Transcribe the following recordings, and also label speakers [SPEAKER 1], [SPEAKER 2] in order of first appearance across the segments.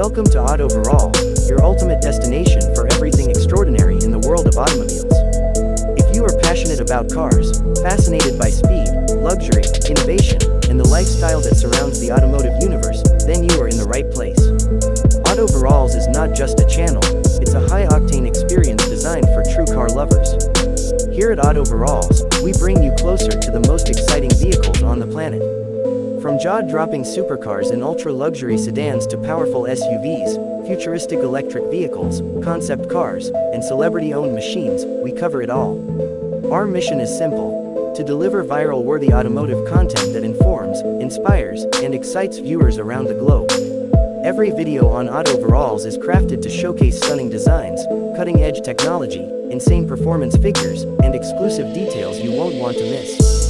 [SPEAKER 1] Welcome to Auto Viralz, your ultimate destination for everything extraordinary in the world of automobiles. If you are passionate about cars, fascinated by speed, luxury, innovation, and the lifestyle that surrounds the automotive universe, then you are in the right place. Auto Viralz is not just a channel, it's a high-octane experience designed for true car lovers. Here at Auto Viralz, we bring you closer to the most exciting vehicles on the planet. From jaw-dropping supercars and ultra-luxury sedans to powerful SUVs, futuristic electric vehicles, concept cars, and celebrity-owned machines, we cover it all. Our mission is simple: to deliver viral-worthy automotive content that informs, inspires, and excites viewers around the globe. Every video on Auto Viralz is crafted to showcase stunning designs, cutting-edge technology, insane performance figures, and exclusive details you won't want to miss.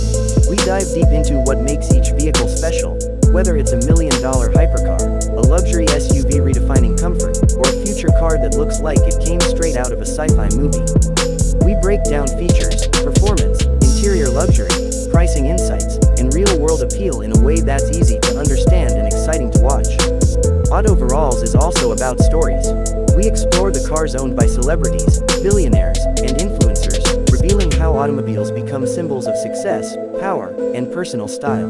[SPEAKER 1] We dive deep into what makes each vehicle special, whether it's $1 million hypercar, a luxury SUV redefining comfort, or a future car that looks like it came straight out of a sci-fi movie. We break down features, performance, interior luxury, pricing insights, and real-world appeal in a way that's easy to understand and exciting to watch. Auto Viralz is also about stories. We explore the cars owned by celebrities, billionaires, and influencers, revealing how automobiles become symbols of success, power, and personal style.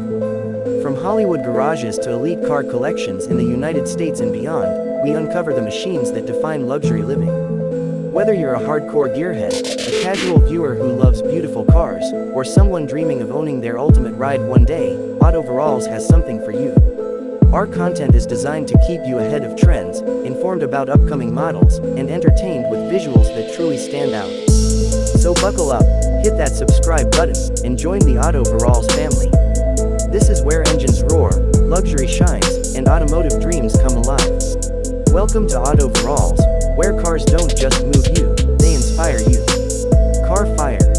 [SPEAKER 1] From Hollywood garages to elite car collections in the United States and beyond, we uncover the machines that define luxury living. Whether you're a hardcore gearhead, a casual viewer who loves beautiful cars, or someone dreaming of owning their ultimate ride one day, Auto Viralz has something for you. Our content is designed to keep you ahead of trends, informed about upcoming models, and entertained with visuals that truly stand out. So buckle up, hit that subscribe button, and join the Auto Viralz family. This is where engines roar, luxury shines, and automotive dreams come alive. Welcome to Auto Viralz, where cars don't just move you, they inspire you. Car Fire.